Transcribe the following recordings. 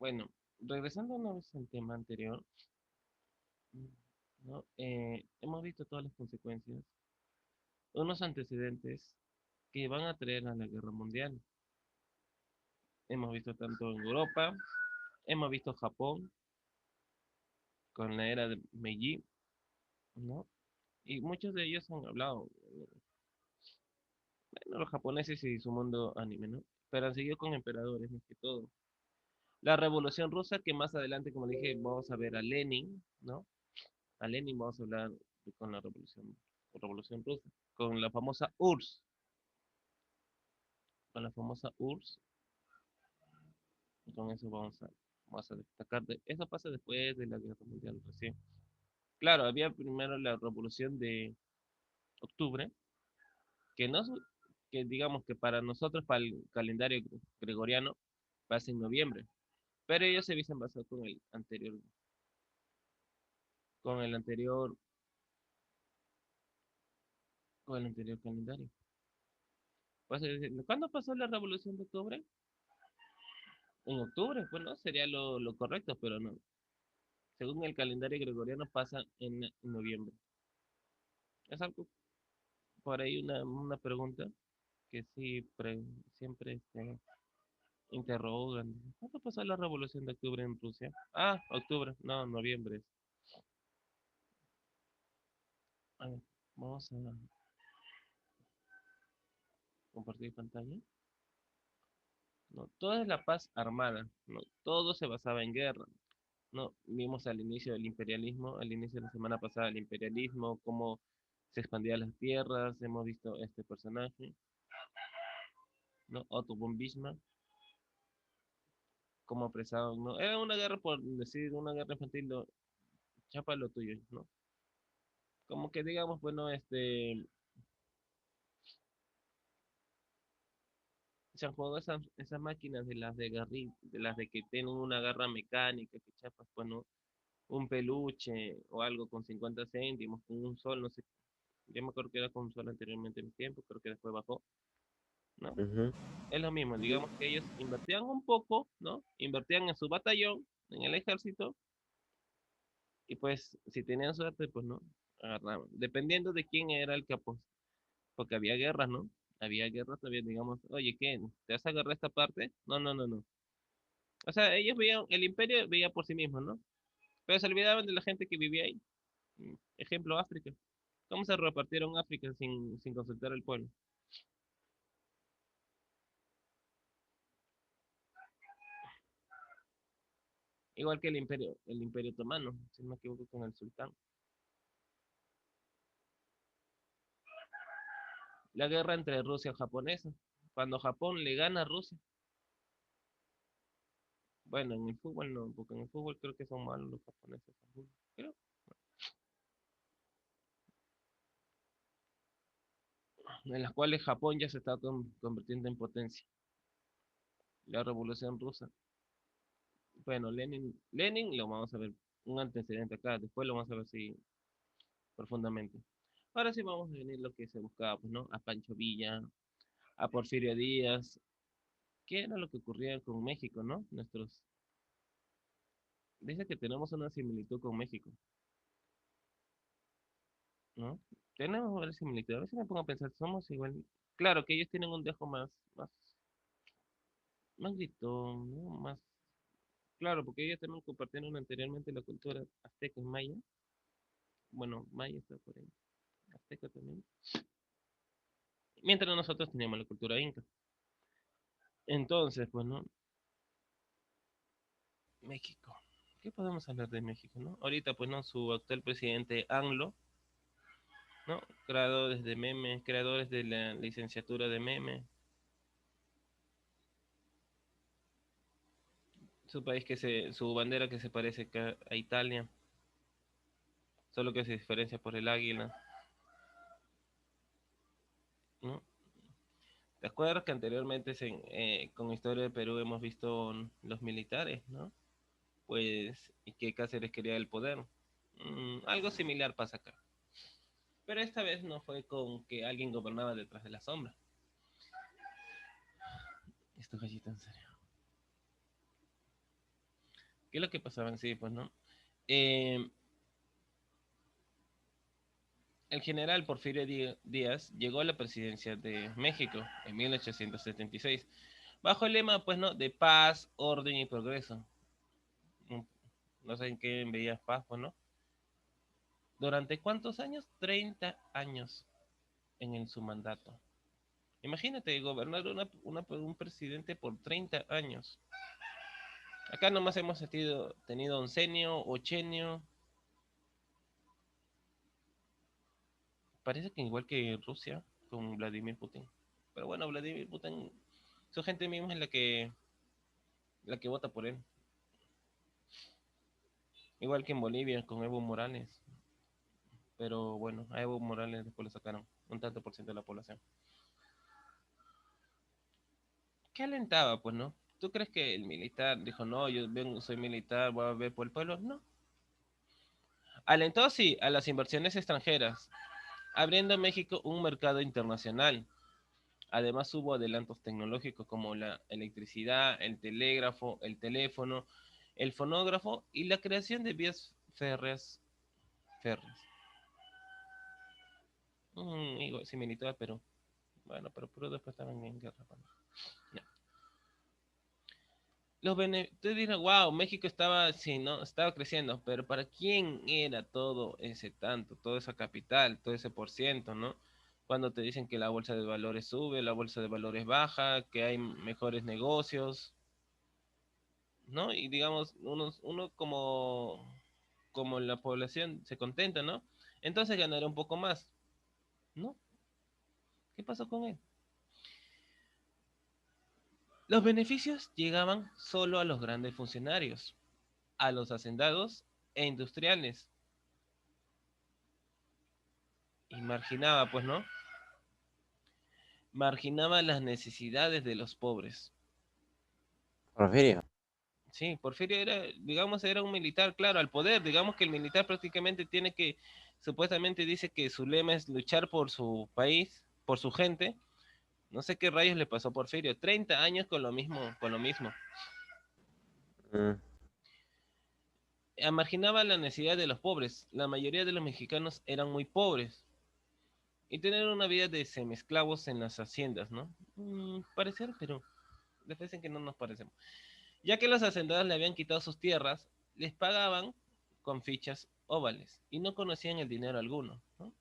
Bueno, regresando una vez al tema anterior, ¿no? Hemos visto todas las consecuencias, unos antecedentes que van a traer a la guerra mundial. Hemos visto tanto en Europa, hemos visto Japón con la era de Meiji, ¿no? Y muchos de ellos han hablado, bueno, los japoneses y su mundo anime, ¿no? Pero han seguido con emperadores más que todo. La Revolución Rusa, que más adelante, como dije, vamos a ver a Lenin, ¿no? A Lenin vamos a hablar con la Revolución Rusa, con la famosa URSS, con la famosa URSS, y con eso vamos a destacar. Eso pasa después de la Guerra Mundial recién. Claro, había primero la Revolución de Octubre, que no, que digamos que para nosotros, para el calendario gregoriano, pasa en noviembre, pero ellos se hubiesen basado con el anterior, con el anterior calendario. Pues, ¿cuándo pasó la Revolución de Octubre? En octubre, pues no, sería lo correcto, pero no. Según el calendario gregoriano pasa en noviembre. Es algo por ahí una pregunta que sí siempre interrogan. ¿Cuándo pasó la Revolución de Octubre en Rusia? Ah, octubre, no, noviembre. A ver, vamos a compartir pantalla. No, todo es la paz armada, no, todo se basaba en guerra. No, vimos al inicio del imperialismo, al inicio de la semana pasada el imperialismo, cómo se expandían las tierras, hemos visto este personaje, ¿no? Otto von Bismarck, cómo apresaban, ¿no? Era una guerra, por decir, una guerra infantil, chapa lo tuyo, ¿no? Como que digamos, bueno, se han jugado esas máquinas de las de de las de que tienen una garra mecánica, que chapas, bueno, un peluche o algo con 50 céntimos, con un sol, no sé, yo me acuerdo que era con un sol anteriormente en mi tiempo, creo que después bajó, ¿no? Ujú. Es lo mismo, digamos que ellos invertían un poco, ¿no? Invertían en su batallón, en el ejército, y pues si tenían suerte, pues no, agarraban. Dependiendo de quién era el que apostaba, porque había guerras, ¿no? Había guerras también, digamos, oye, ¿qué? ¿Te vas a agarrar esta parte? No, no, no, no. O sea, ellos veían, el imperio veía por sí mismo, ¿no? Pero se olvidaban de la gente que vivía ahí. Ejemplo, África. ¿Cómo se repartieron África sin consultar al pueblo? Igual que el imperio otomano, si no me equivoco, con el sultán. La guerra entre Rusia y japonesa. Cuando Japón le gana a Rusia. Bueno, en el fútbol no, porque en el fútbol creo que son malos los japoneses. Creo. En las cuales Japón ya se está convirtiendo en potencia. La revolución rusa. Bueno, Lenin lo vamos a ver, un antecedente acá, después lo vamos a ver si profundamente. Ahora sí vamos a venir lo que se buscaba, pues, ¿no? A Pancho Villa, a Porfirio Díaz, ¿qué era lo que ocurría con México, ¿no? Dice que tenemos una similitud con México, ¿no? Tenemos varias similitudes. A veces me pongo a pensar, somos igual. Claro que ellos tienen un dejo más gritón, ¿no? Más, claro, porque ellos también compartieron anteriormente la cultura azteca y maya. Bueno, maya está por ahí, azteca también. Mientras nosotros teníamos la cultura inca. Entonces, pues, ¿no? México. ¿Qué podemos hablar de México, no? Ahorita, pues, ¿no? Su actual presidente ANLO, ¿no? Creadores de memes, creadores de la licenciatura de memes. Su país su bandera que se parece a Italia, solo que se diferencia por el águila, ¿no? ¿Te acuerdas que anteriormente con Historia de Perú hemos visto los militares, ¿no? Pues, y que Cáceres quería el poder. Algo similar pasa acá. Pero esta vez no fue con que alguien gobernaba detrás de la sombra. Esto gallito en serio. ¿Qué es lo que pasaba en sí? Pues, ¿no? Eh, el general Porfirio Díaz llegó a la presidencia de México en 1876, bajo el lema, pues, ¿no? De paz, orden y progreso. Mm, No sé en qué veías paz, pues, ¿no? ¿Durante cuántos años? 30 años su mandato. Imagínate gobernar un presidente por 30 años. Acá nomás hemos tenido oncenio, ochenio. Parece que igual que Rusia con Vladimir Putin. Pero bueno, Vladimir Putin, su gente misma es la que vota por él. Igual que en Bolivia con Evo Morales. Pero bueno, a Evo Morales después lo sacaron un tanto por ciento de la población. ¿Qué alentaba, pues, no? ¿Tú crees que el militar dijo, no, yo soy militar, voy a ver por el pueblo? No. Alentó, sí, a las inversiones extranjeras, abriendo a México un mercado internacional. Además hubo adelantos tecnológicos como la electricidad, el telégrafo, el teléfono, el fonógrafo y la creación de vías férreas. Igual, similitud, pero bueno, pero después estaban en guerra. Bueno. Ya. Tú dirás, wow, México estaba, sí, ¿no? Estaba creciendo, pero ¿para quién era todo ese tanto, toda esa capital, todo ese por ciento, ¿no? Cuando te dicen que la bolsa de valores sube, la bolsa de valores baja, que hay mejores negocios, ¿no? Y digamos, uno como la población se contenta, ¿no? Entonces ganará un poco más, ¿no? ¿Qué pasó con él? Los beneficios llegaban solo a los grandes funcionarios, a los hacendados e industriales. Y marginaba, pues, ¿no? Marginaba las necesidades de los pobres. Porfirio. Sí, Porfirio era, digamos, era un militar, claro, al poder. Digamos que el militar prácticamente supuestamente dice que su lema es luchar por su país, por su gente. No sé qué rayos le pasó a Porfirio. 30 años con lo mismo, con lo mismo. Mm. Marginaba la necesidad de los pobres. La mayoría de los mexicanos eran muy pobres. Y tener una vida de semesclavos en las haciendas, ¿no? Parecer, pero después en que no nos parecemos. Ya que los hacendados le habían quitado sus tierras, les pagaban con fichas óvales y no conocían el dinero alguno, ¿no?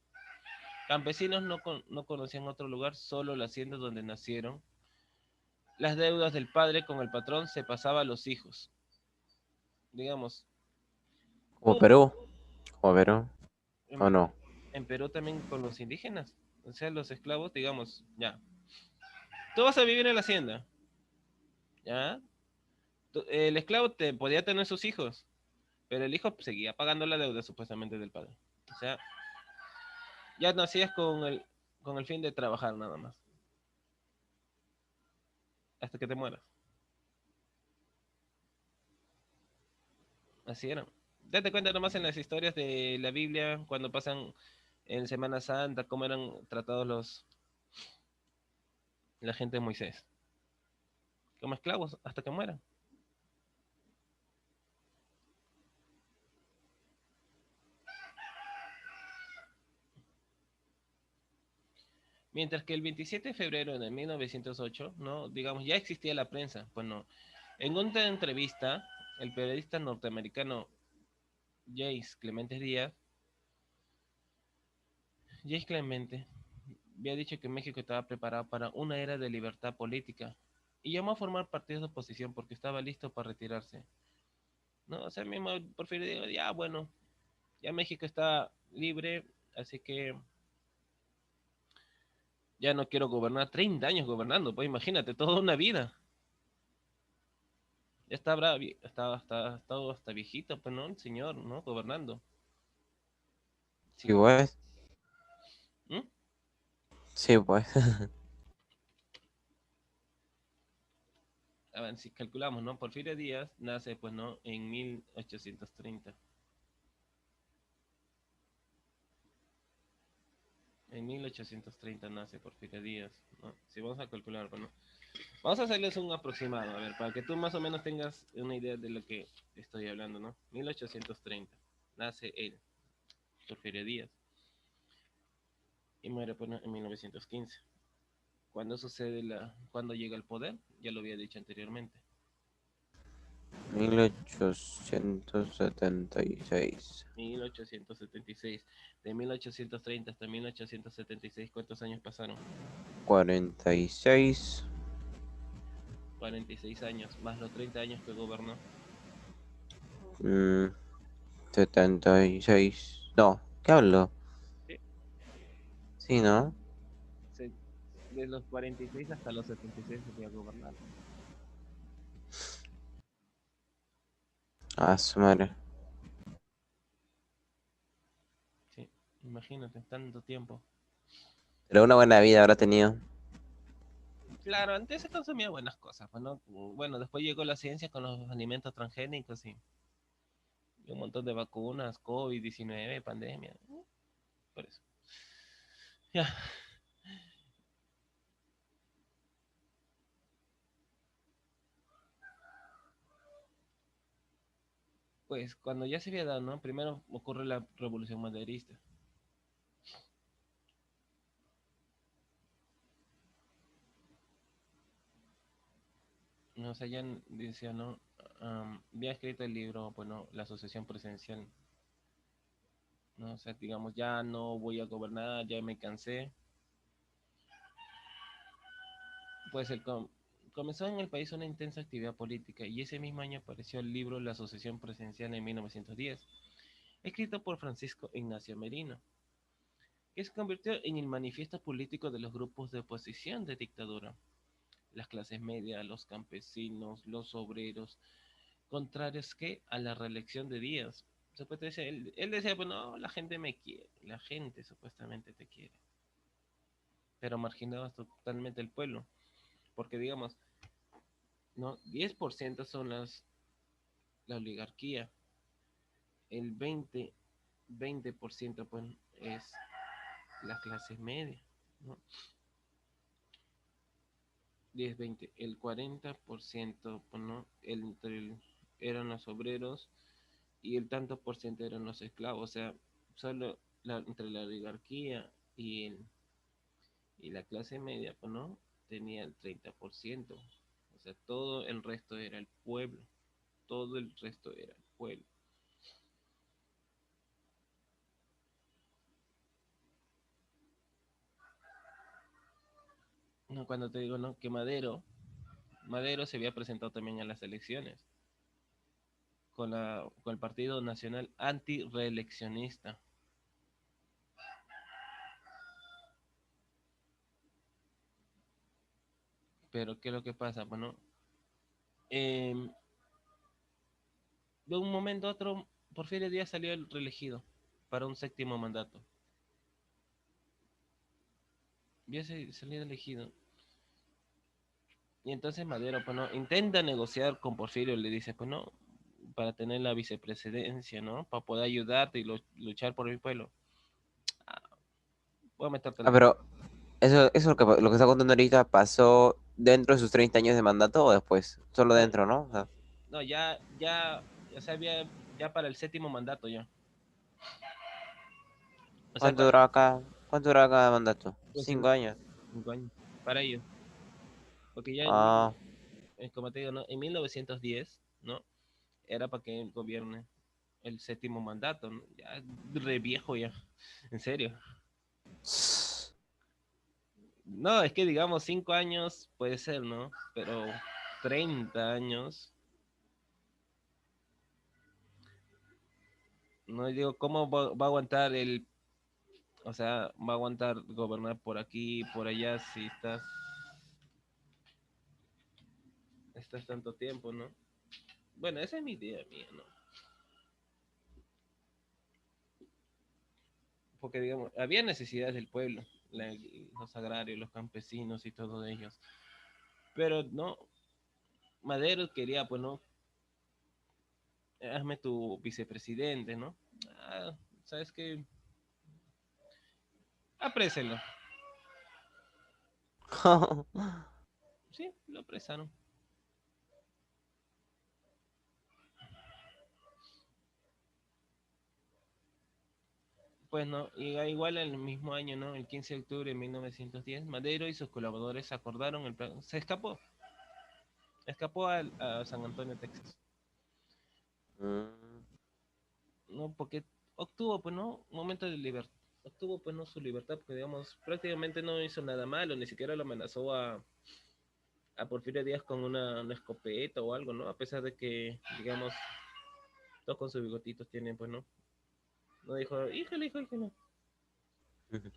Campesinos no conocían otro lugar, solo la hacienda donde nacieron. Las deudas del padre con el patrón se pasaba a los hijos. Digamos, Como tú Perú. Como Perú. en, ¿O no? en Perú también con los indígenas, o sea, los esclavos, digamos, ya. Tú vas a vivir en la hacienda, ¿ya? El esclavo te podía tener sus hijos, pero el hijo seguía pagando la deuda supuestamente del padre. O sea, ya nacías con el fin de trabajar nada más, hasta que te mueras. Así era. Date cuenta nomás en las historias de la Biblia, cuando pasan en Semana Santa, cómo eran tratados la gente de Moisés. Como esclavos, hasta que mueran. Mientras que el 27 de febrero de 1908, ¿no? Digamos, ya existía la prensa. Pues no. En una entrevista, el periodista norteamericano Jace Jace Clemente, había dicho que México estaba preparado para una era de libertad política y llamó a formar partidos de oposición porque estaba listo para retirarse. No, o sea, mismo Porfirio dijo, ya bueno, ya México está libre, así que ya no quiero gobernar 30 años gobernando, pues imagínate, toda una vida. Ya está bravo, hasta viejito, pues no, el señor, ¿no? Gobernando. Sí, pues. ¿Mm? Sí, pues. A ver, si calculamos, ¿no? Porfirio Díaz nace, pues, ¿no? En 1830. En 1830 nace Porfirio Díaz, ¿no? Si vamos a calcular, bueno. Vamos a hacerles un aproximado, a ver, para que tú más o menos tengas una idea de lo que estoy hablando, ¿no? 1830. Nace él, Porfirio Díaz, y muere pues, en 1915. ¿Cuándo sucede cuándo llega al poder? Ya lo había dicho anteriormente. 1876. 1876. De 1830 hasta 1876, ¿cuántos años pasaron? 46. 46 años, más los 30 años que gobernó. mm, 76. No, ¿qué hablo? Sí. Sí, ¿no? Se- de los 46 hasta los 76 se a gobernar. Ah, su madre. Sí, imagínate, tanto tiempo. Pero una buena vida habrá tenido. Claro, antes se consumía buenas cosas, pues, ¿no? Bueno, después llegó la ciencia con los alimentos transgénicos y un montón de vacunas, COVID-19, pandemia. Por eso. Ya, pues cuando ya se había dado, ¿no? Primero ocurre la revolución maderista. No, o sea, ya decía, ¿no? Había escrito el libro, bueno, la asociación presidencial, ¿no? O sea, digamos, ya no voy a gobernar, ya me cansé. Pues comenzó en el país una intensa actividad política y ese mismo año apareció el libro La asociación presidencial en 1910, escrito por Francisco Ignacio Merino, que se convirtió en el manifiesto político de los grupos de oposición de dictadura, las clases medias, los campesinos, los obreros, contrarios que a la reelección de Díaz. Supuestamente él decía, pues no, la gente me quiere, la gente supuestamente te quiere, pero marginabas totalmente el pueblo, porque digamos, no, 10% son la oligarquía, el 20% pues es las clases medias, ¿no? 10, 20, el 40% pues, ¿no? Eran los obreros y el tanto por ciento eran los esclavos, o sea, solo entre la oligarquía y la clase media, pues no, tenía el 30%, o sea, todo el resto era el pueblo, todo el resto era el pueblo. No, cuando te digo, no, que Madero se había presentado también a las elecciones con el Partido Nacional Antireeleccionista. Pero ¿qué es lo que pasa? Bueno, eh, de un momento a otro, Porfirio Díaz salió reelegido para un séptimo mandato. Ya se salió elegido. Y entonces Madero, pues no, intenta negociar con Porfirio, le dice, pues no, para tener la vicepresidencia, ¿no? Para poder ayudarte y luchar por el pueblo. Ah, voy a meterte Ah, la mano. pero eso lo que está contando ahorita pasó dentro de sus 30 años de mandato o después. Solo No, dentro, ¿no? O sea, no, ya sabía, ya para el séptimo mandato ya. O sea, ¿cuánto duraba cada mandato? pues 5 años. 5 años para ellos. Porque ya Ah, como te digo, ¿no? En 1910, ¿no? Era para que él gobierne el séptimo mandato, ¿no? Ya re viejo ya, en serio. No, es que digamos 5 años puede ser, ¿no? Pero 30 años, no digo, ¿cómo va a aguantar o sea, va a aguantar gobernar por aquí, por allá, si estás tanto tiempo, ¿no? Bueno, esa es mi idea mía, ¿no? Porque, digamos, había necesidades del pueblo, los agrarios, los campesinos y todos ellos. Pero, no, Madero quería, pues, ¿no? Hazme tu vicepresidente, ¿no? Ah, ¿sabes qué? Aprécelo. Sí, lo apresaron. Pues no, y igual el mismo año, ¿no? El 15 de octubre de 1910, Madero y sus colaboradores acordaron el plan. Se escapó a San Antonio, Texas. Mm, No, porque obtuvo, pues, ¿no? Un momento de libertad. Obtuvo, pues, no su libertad, porque, digamos, prácticamente no hizo nada malo, ni siquiera lo amenazó a Porfirio Díaz con una escopeta o algo, ¿no? A pesar de que, digamos, todos con sus bigotitos tienen, pues, ¿no? No dijo, híjole, híjole, híjole. ujú.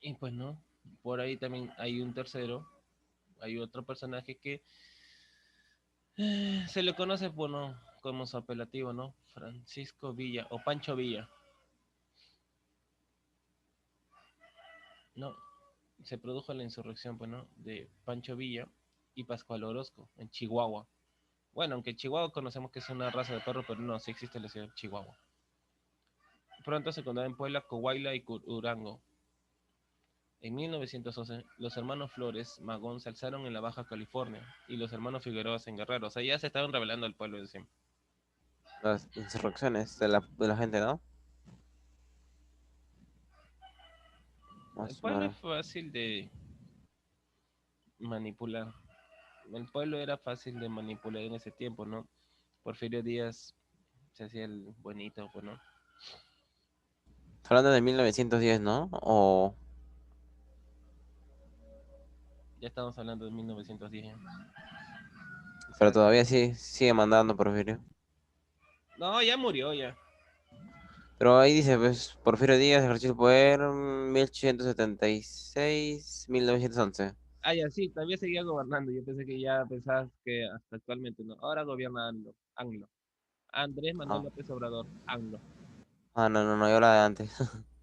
Y pues, ¿no? Por ahí también hay un tercero, hay otro personaje que se le conoce, bueno, como su apelativo, ¿no? Francisco Villa o Pancho Villa. No, se produjo la insurrección, pues, ¿no? De Pancho Villa y Pascual Orozco en Chihuahua. Bueno, aunque Chihuahua conocemos que es una raza de perro, pero no, sí existe la ciudad de Chihuahua. Pronto se encontraba en Puebla, Coahuila y Urango. En 1911, los hermanos Flores Magón se alzaron en la Baja California y los hermanos Figueroa en Guerrero. O sea, ya se estaban rebelando al pueblo de encima. Las insurrecciones de la gente, ¿no? El Más o pueblo es menos. fácil de manipular. El pueblo era fácil de manipular en ese tiempo, ¿no? Porfirio Díaz se hacía el bonito, pues, ¿no? Hablando de 1910, ¿no? O... Ya estamos hablando de 1910. O Pero sea, todavía sí sigue mandando Porfirio. no, ya murió, ya. Pero ahí dice, pues, Porfirio Díaz ejerció el poder 1876, 1911. Ah, ya, sí, todavía seguía gobernando. Yo pensé que ya pensabas que hasta actualmente no. Ahora gobierna AMLO. AMLO. Andrés Manuel Ah, López Obrador. AMLO. no, no, no, yo la de antes.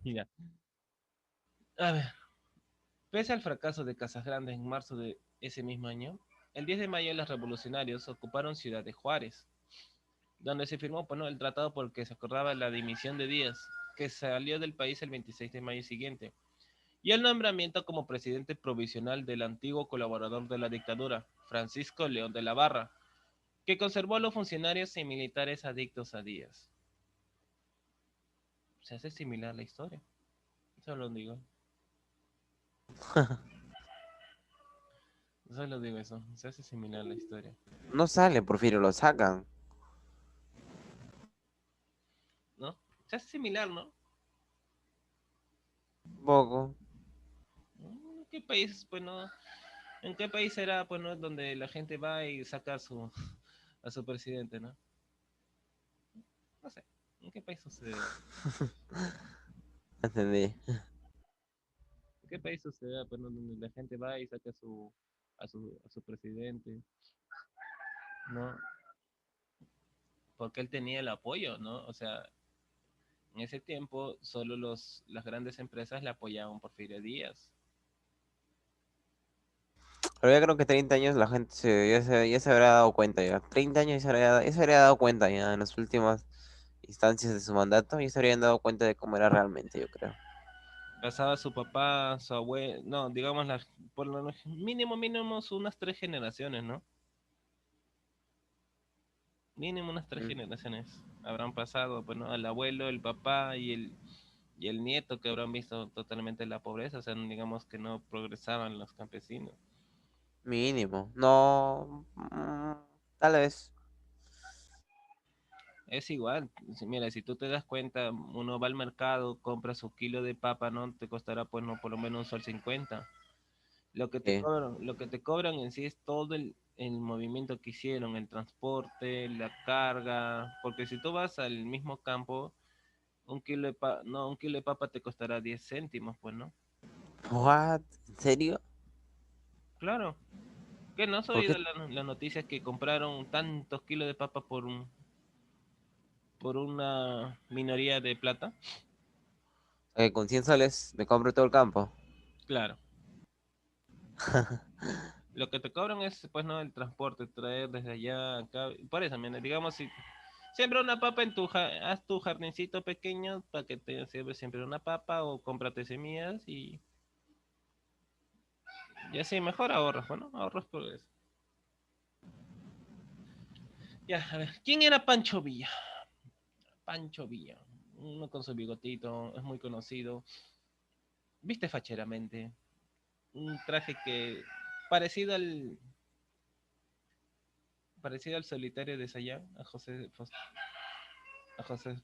Ya. A ver, pese al fracaso de Casas Grandes en marzo de ese mismo año, el 10 de mayo los revolucionarios ocuparon Ciudad de Juárez, donde se firmó, pues, ¿no?, el tratado por el que se acordaba la dimisión de Díaz, que salió del país el 26 de mayo siguiente, y el nombramiento como presidente provisional del antiguo colaborador de la dictadura, Francisco León de la Barra, que conservó a los funcionarios y militares adictos a Díaz. Se hace similar la historia, solo digo, solo digo eso, se hace similar la historia. No sale Porfirio, lo sacan. ¿No? Se hace similar, ¿no? Un poco. ¿En qué país, pues no? ¿En qué país será, pues no, donde la gente va y saca a su presidente, ¿no? No sé. ¿En qué país sucede? Entendí. ¿En qué país sucede, pues no, donde la gente va y saca a su presidente, ¿no? Porque él tenía el apoyo, ¿no? O sea, en ese tiempo solo las grandes empresas le apoyaban por Porfirio Díaz. Pero ya creo que 30 años la gente ya se habrá dado cuenta ya. 30 años ya se habría dado cuenta ya en las últimas instancias de su mandato. Ya se habrían dado cuenta de cómo era realmente, yo creo. Pasaba su papá, su abuelo, no, digamos, por lo mínimo unas tres generaciones, ¿no? Mínimo unas tres Mm. generaciones habrán pasado, pues, ¿no? El abuelo, el papá y el nieto que habrán visto totalmente la pobreza, o sea, digamos que no progresaban los campesinos. Mínimo. No. Tal vez. Es igual, mira, si tú te das cuenta, uno va al mercado, compra su kilo de papa, ¿no? Te costará, pues, no, por lo menos un sol 50. Sí. Lo que te cobran en sí es todo el movimiento que hicieron, el transporte, la carga, porque si tú vas al mismo campo, un kilo de papa te costará 10 céntimos, pues, ¿no? What? ¿En serio? Claro, que no has ¿Por oído qué? las noticias que compraron tantos kilos de papa por una minoría de plata. Con 100 soles me compro todo el campo. Claro, lo que te cobran es, pues, no, el transporte, traer desde allá acá. Por eso, mira, digamos, si Siembra una papa en haz tu jardincito pequeño para que te sirve siempre una papa o cómprate semillas y así mejor ahorras, bueno, ahorras por eso. Ya, a ver, ¿quién era Pancho Villa? Pancho Villa, uno con su bigotito, es muy conocido, viste facheramente, un traje que parecido al parecido al solitario de Sayán, a José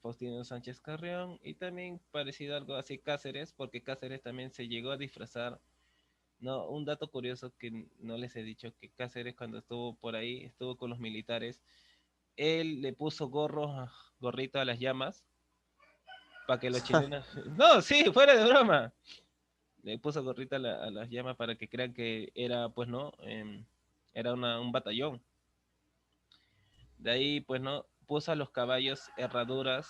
Faustino Sánchez Carrión, y también parecido algo así Cáceres, porque Cáceres también se llegó a disfrazar. No, un dato curioso que no les he dicho, que Cáceres cuando estuvo por ahí, estuvo con los militares, él le puso gorrito a las llamas para que los chilenos... No, sí, fuera de broma. Le puso gorrito a las llamas para que crean que era, pues no, era un batallón. De ahí, pues no, puso a los caballos herraduras.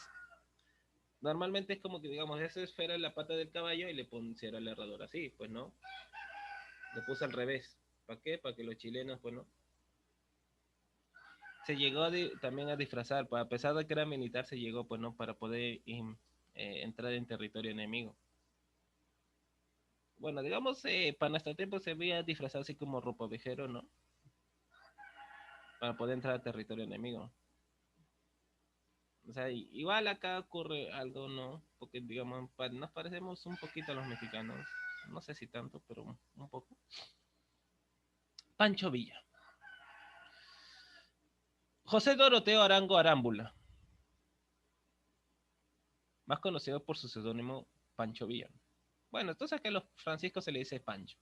Normalmente es como que, digamos, esa esfera en la pata del caballo y le pusiera la herradura así, pues no. Le puso al revés. ¿Para qué? Para que los chilenos, pues no. Se llegó también a disfrazar, pues, a pesar de que era militar, se llegó, pues no, para poder entrar en territorio enemigo. Bueno, digamos, para nuestro tiempo se veía disfrazado así como ropa vejero, ¿no? Para poder entrar a territorio enemigo. O sea, igual acá ocurre algo, ¿no? Porque, digamos, nos parecemos un poquito a los mexicanos. No sé si tanto, pero un poco. Pancho Villa. José Doroteo Arango Arámbula, más conocido por su seudónimo Pancho Villa. Bueno, entonces que a los franciscos se le dice Pancho.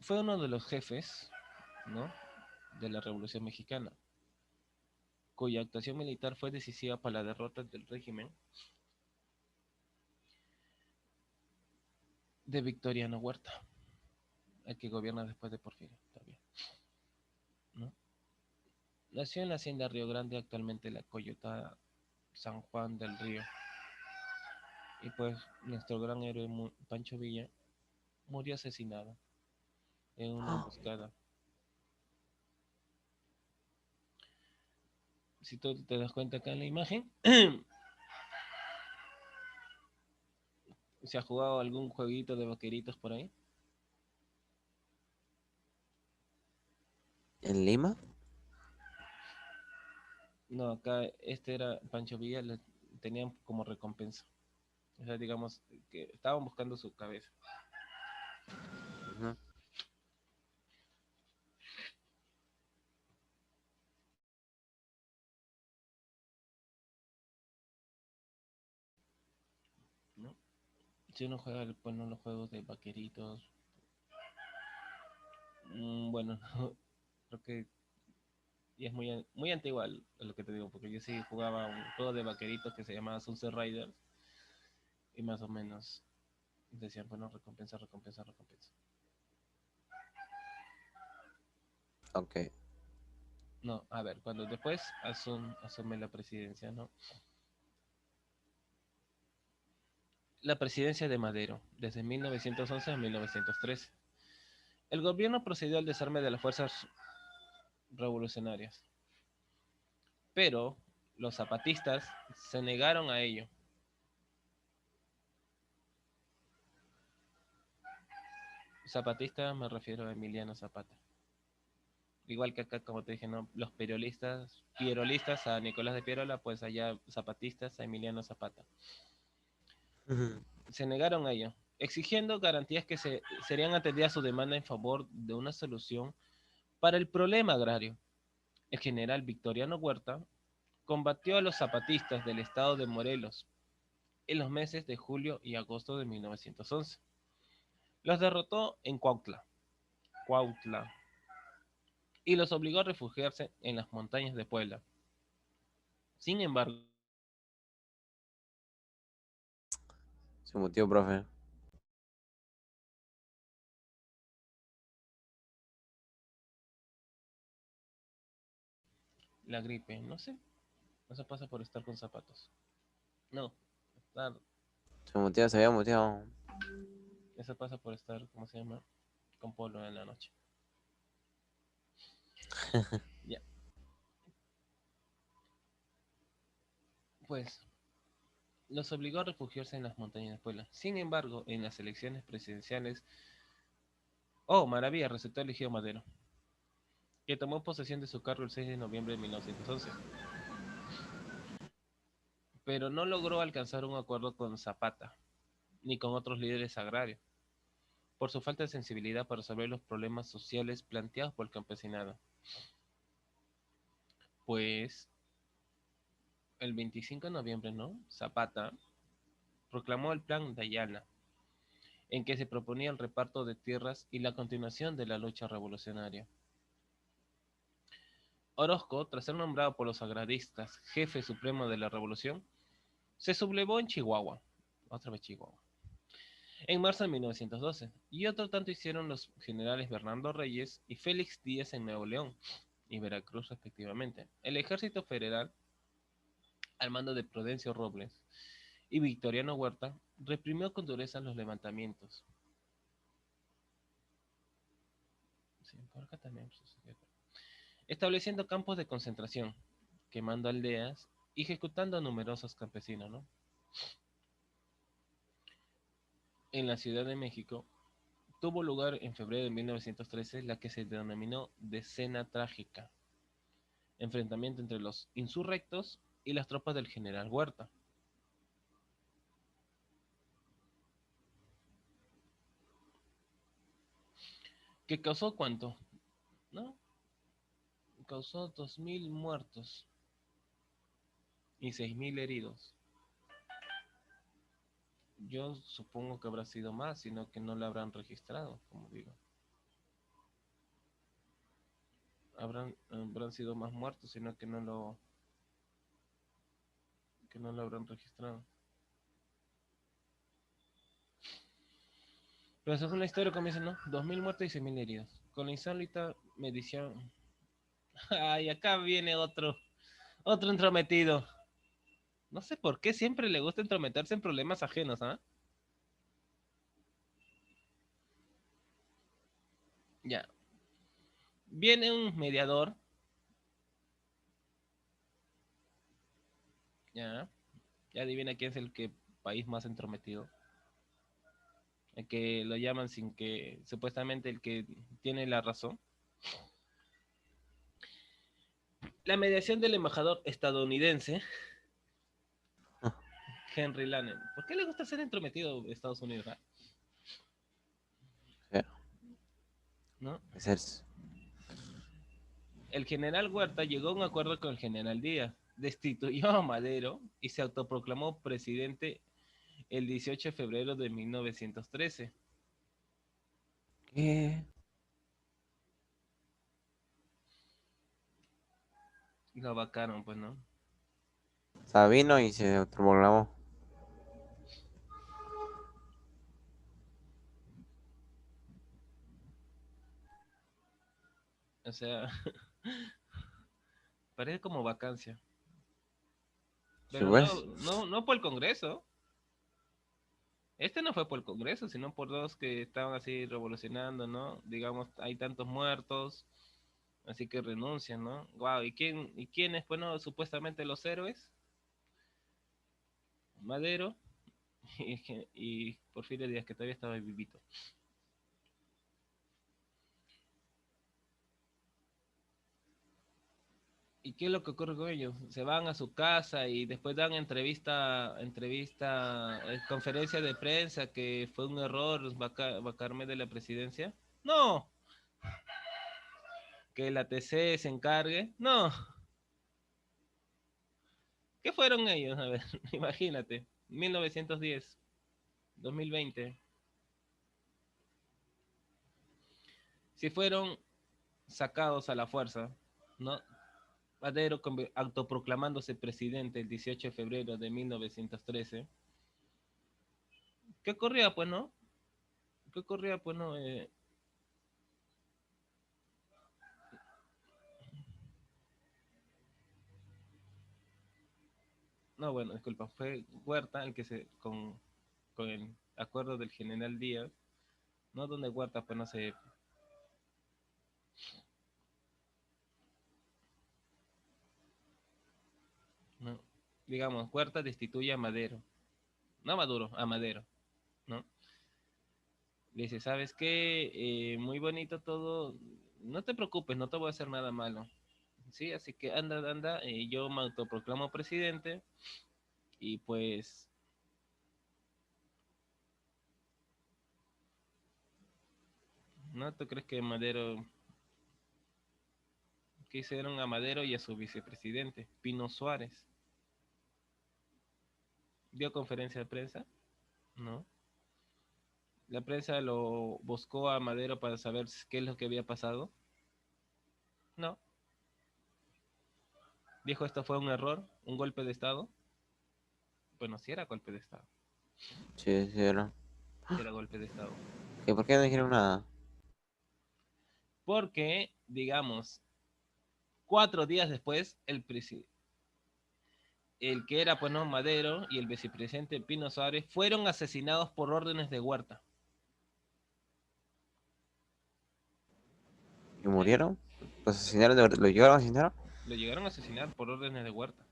Fue uno de los jefes, ¿no?, de la Revolución Mexicana, cuya actuación militar fue decisiva para la derrota del régimen de Victoriano Huerta, el que gobierna después de Porfirio, también, ¿no? Nació en la hacienda Río Grande, actualmente la Coyotada San Juan del Río. Y pues nuestro gran héroe Pancho Villa murió asesinado en una emboscada. Si tú te das cuenta acá en la imagen, ¿se ha jugado algún jueguito de vaqueritos por ahí? ¿En Lima? No, acá este era Pancho Villa, le tenían como recompensa. O sea, digamos que estaban buscando su cabeza. Ujú. ¿No? Si uno juega, bueno, los juegos de vaqueritos, bueno, creo que y es muy antigua lo que te digo, porque yo sí jugaba un juego de vaqueritos que se llamaba Sunset Riders y más o menos decían, bueno, recompensa, recompensa, recompensa. Ok. No, a ver, cuando después asume la presidencia, ¿no? La presidencia de Madero, desde 1911 a 1913. El gobierno procedió al desarme de las fuerzas revolucionarias, pero los zapatistas se negaron a ello. Zapatista me refiero a Emiliano Zapata. Igual que acá, como te dije, ¿no?, los pierolistas a Nicolás de Pierola, pues allá zapatistas a Emiliano Zapata. Ujú. Se negaron a ello, exigiendo garantías que serían atendidas su demanda en favor de una solución para el problema agrario. El general Victoriano Huerta combatió a los zapatistas del estado de Morelos en los meses de julio y agosto de 1911. Los derrotó en Cuautla, y los obligó a refugiarse en las montañas de Puebla. Sin embargo, Se mutió, profe. la gripe, no sé, eso pasa por estar con zapatos. No, estar, Se mutió, se había muteado. eso pasa por estar, ¿cómo se llama?, con polvo en la noche. Ya, pues los obligó a refugiarse en las montañas de Puebla. Sin embargo, en las elecciones presidenciales, oh, maravilla, resultó elegido Madero, que tomó posesión de su cargo el 6 de noviembre de 1911, pero no logró alcanzar un acuerdo con Zapata ni con otros líderes agrarios, por su falta de sensibilidad para resolver los problemas sociales planteados por el campesinado. Pues el 25 de noviembre, ¿no? Zapata proclamó el Plan de Ayala, en que se proponía el reparto de tierras y la continuación de la lucha revolucionaria. Orozco, tras ser nombrado por los agraristas jefe supremo de la revolución, se sublevó en Chihuahua, otra vez Chihuahua, en marzo de 1912, y otro tanto hicieron los generales Bernardo Reyes y Félix Díaz en Nuevo León y Veracruz respectivamente. El ejército federal, al mando de Prudencio Robles y Victoriano Huerta, reprimió con dureza los levantamientos. Sí, por acá también sucedió. Estableciendo campos de concentración, quemando aldeas y ejecutando a numerosos campesinos, ¿no? En la Ciudad de México tuvo lugar en febrero de 1913 la que se denominó Decena Trágica, enfrentamiento entre los insurrectos y las tropas del general Huerta. ¿Que causó cuánto? ¿No? Causó 2.000 muertos y 6.000 heridos. Yo supongo que habrá sido más, sino que no lo habrán registrado, como digo. Habrán sido más muertos, sino que no lo habrán registrado. Pero según la historia comienza, ¿no? 2.000 muertos y 6.000 heridos. Con la insólita medición. Ay, acá viene otro entrometido. No sé por qué siempre le gusta entrometerse en problemas ajenos, ¿ah? Ya. Viene un mediador, ya. Ya adivina quién es el que país más entrometido. El que lo llaman sin que, supuestamente el que tiene la razón. La mediación del embajador estadounidense, Henry Lannan. ¿Por qué le gusta ser entrometido a Estados Unidos, ah? Sí, ¿No? es El general Huerta llegó a un acuerdo con el general Díaz, destituyó a Madero y se autoproclamó presidente el 18 de febrero de 1913. ¿Qué? Lo vacaron, pues, ¿no? Sabino y se autoproclamó. O sea, parece como vacancia. Sí, Pero pues. no por el Congreso. Este no fue por el Congreso, sino por los que estaban así revolucionando, ¿no? Digamos, hay tantos muertos, así que renuncian, ¿no? Wow, ¿y quiénes, bueno, supuestamente los héroes? Madero y Porfirio Díaz, que todavía estaba vivito. ¿Y qué es lo que ocurre con ellos? Se van a su casa y después dan conferencia de prensa que fue un error vacarme de la presidencia. No, que la TC se encargue. No, ¿qué fueron ellos? A ver, imagínate, 1910, 2020. Si fueron sacados a la fuerza, ¿no? Madero autoproclamándose presidente el 18 de febrero de 1913. ¿Qué ocurría, pues, no? ¿Qué ocurría, pues, no? No, bueno, disculpa, fue Huerta el que con el acuerdo del general Díaz, ¿no? Donde Huerta, pues, no se, digamos, Huerta destituye a Madero, no a Maduro, a Madero, ¿no? Le dice, ¿sabes qué? Muy bonito todo, no te preocupes, no te voy a hacer nada malo. Sí, así que anda, anda, yo me autoproclamo presidente y pues, ¿no? ¿Tú crees que Madero, que hicieron a Madero y a su vicepresidente, Pino Suárez? ¿Dio conferencia de prensa? No. La prensa lo buscó a Madero para saber qué es lo que había pasado. No. Dijo esto fue un error, un golpe de Estado. Bueno, sí era golpe de Estado. Sí, sí, era. Sí era golpe de Estado. ¿Y por qué no dijeron nada? Porque, digamos, 4 días después, el que era pues no Madero y el vicepresidente Pino Suárez fueron asesinados por órdenes de Huerta. ¿Y ¿Eh? murieron? ¿Los asesinaron? ¿Lo llegaron a asesinar? Lo llegaron a asesinar por órdenes de Huerta.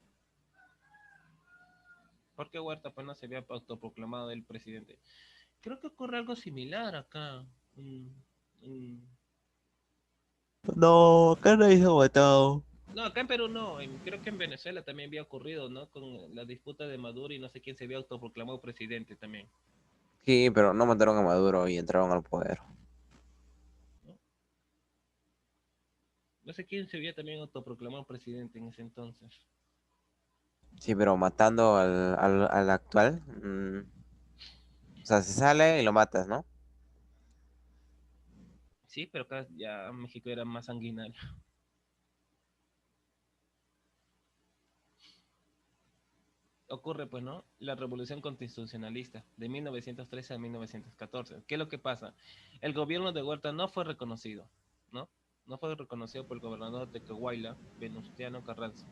Porque Huerta pues no se había autoproclamado el presidente. Creo que ocurre algo similar acá. Mm, mm. No, acá nadie se ha matado. No, acá en Perú no. Creo que en Venezuela también había ocurrido, ¿no? Con la disputa de Maduro y no sé quién se había autoproclamado presidente también. Sí, pero no mataron a Maduro y entraron al poder. ¿No? No sé quién se había también autoproclamado presidente en ese entonces. Sí, pero matando al actual. O sea, se sale y lo matas, ¿no? Sí, pero acá ya México era más sanguinario. Ocurre, pues, ¿no? La revolución constitucionalista de 1913 a 1914. ¿Qué es lo que pasa? El gobierno de Huerta no fue reconocido, ¿no? No fue reconocido por el gobernador de Coahuila, Venustiano Carranza,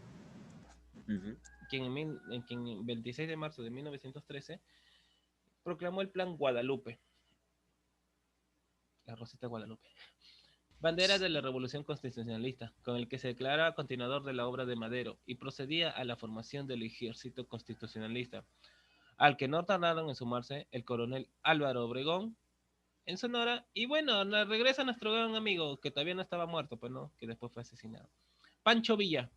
Ujú. quien el 26 de marzo de 1913 proclamó el Plan Guadalupe, la Rosita Guadalupe, bandera de la revolución constitucionalista, con el que se declara continuador de la obra de Madero y procedía a la formación del ejército constitucionalista, al que no tardaron en sumarse el coronel Álvaro Obregón en Sonora, y bueno, regresa nuestro gran amigo, que todavía no estaba muerto, pues no, que después fue asesinado, Pancho Villa,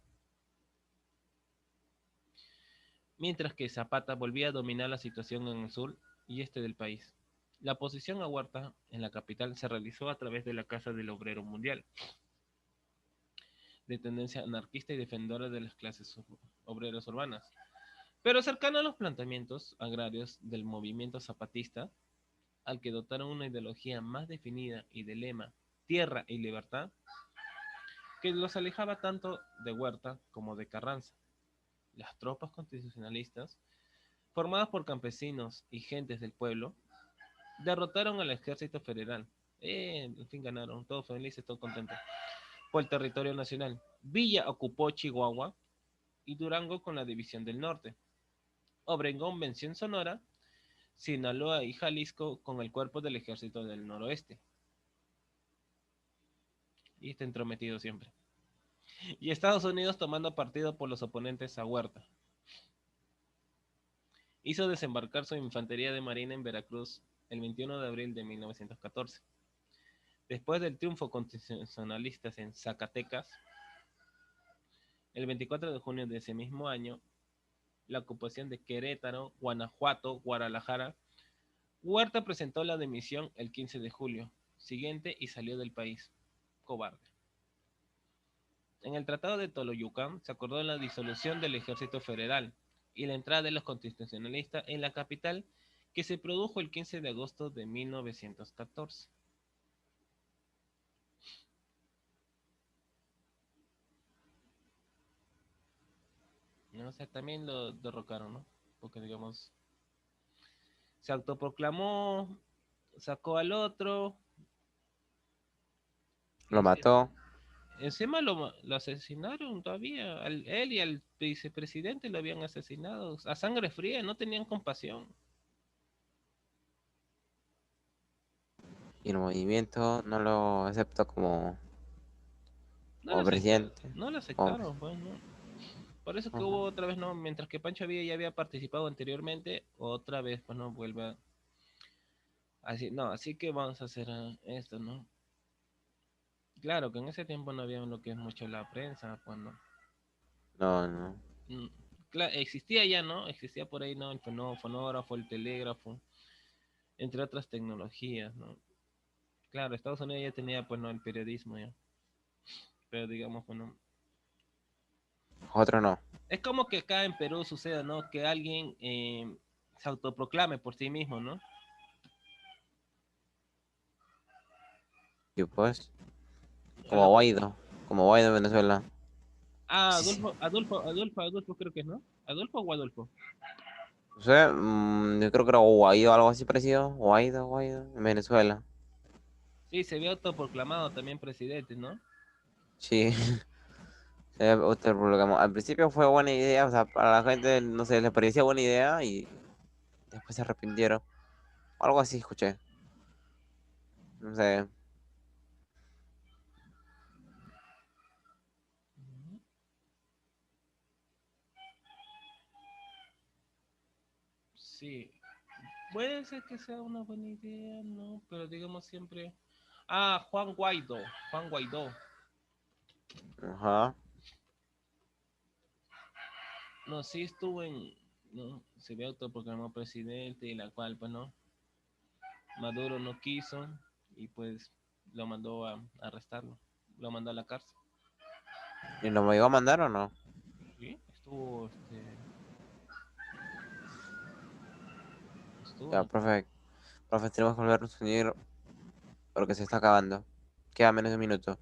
mientras que Zapata volvía a dominar la situación en el sur y este del país. La oposición a Huerta en la capital se realizó a través de la Casa del Obrero Mundial, de tendencia anarquista y defensora de las clases obreras urbanas, pero cercano a los planteamientos agrarios del movimiento zapatista, al que dotaron una ideología más definida y de lema tierra y libertad, que los alejaba tanto de Huerta como de Carranza. Las tropas constitucionalistas, formadas por campesinos y gentes del pueblo, derrotaron al ejército federal. En fin, ganaron, todos felices, todos contentos, por el territorio nacional. Villa ocupó Chihuahua y Durango con la División del Norte. Obregón venció en Sonora, Sinaloa y Jalisco con el cuerpo del ejército del noroeste. Y está entrometido siempre. Y Estados Unidos tomando partido por los oponentes a Huerta. Hizo desembarcar su infantería de marina en Veracruz el 21 de abril de 1914. Después del triunfo constitucionalista en Zacatecas, el 24 de junio de ese mismo año, la ocupación de Querétaro, Guanajuato, Guadalajara, Huerta presentó la dimisión el 15 de julio siguiente y salió del país. Cobarde. En el Tratado de Toloyucan se acordó la disolución del Ejército Federal y la entrada de los constitucionalistas en la capital, que se produjo el 15 de agosto de 1914. ¿No? O sea, también lo derrocaron, ¿no? Porque, digamos, se autoproclamó, sacó al otro, Lo encima, mató. encima lo asesinaron todavía, él y al vicepresidente lo habían asesinado a sangre fría, no tenían compasión. Y el movimiento no lo aceptó como, No lo como aceptaron, presidente. no lo Como- aceptaron, pues, ¿no? Por eso que Ajá. hubo otra vez, ¿no? Mientras que Pancho Villa ya había participado anteriormente, otra vez, pues no vuelve así, no, así que vamos a hacer esto, ¿no? Claro que en ese tiempo no había lo que es mucho la prensa, cuando No, no. existía ya, ¿no? Existía por ahí, ¿no? El fonógrafo, el telégrafo, entre otras tecnologías, ¿no? Claro, Estados Unidos ya tenía, pues, ¿no? El periodismo ya, pero digamos, bueno, Otro no. es como que acá en Perú suceda, ¿no? Que alguien se autoproclame por sí mismo, ¿no? Y pues, como Algo por... Guaidó. Como Guaidó en Venezuela. Ah, Sí, sí. Adolfo creo que es, ¿no? ¿Adolfo o Adolfo? O sea, yo creo que era Guaidó, algo así parecido. Guaidó, Guaidó, en Venezuela. Sí, se había autoproclamado también presidente, ¿no? Sí, otro programa. Al principio fue buena idea, o sea, para la gente, no sé, les parecía buena idea y después se arrepintieron. Algo así escuché. No sé. Sí, puede ser que sea una buena idea, ¿no? Pero digamos siempre... Ah, Juan Guaidó. Ajá. No, sí estuvo en... No, se había autoproclamado presidente y la cual, pues, ¿no? Maduro no quiso y pues lo mandó a arrestarlo. Lo mandó a la cárcel. ¿Y nos iba a mandar o no? Sí, estuvo, estuvo en Ya, la cárcel. profe. Profe, tenemos que volvernos a unir porque se está acabando. Queda menos de un minuto.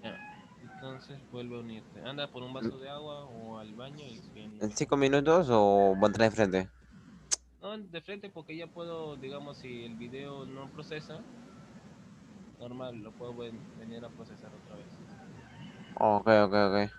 Ya. Entonces vuelve a unirte. Anda por un vaso de agua o al baño y ¿En vienes. 5 minutos o voy a entrar de frente? No, de frente porque ya puedo, digamos, si el video no procesa, normal, lo puedo venir a procesar otra vez. Ok, ok, ok.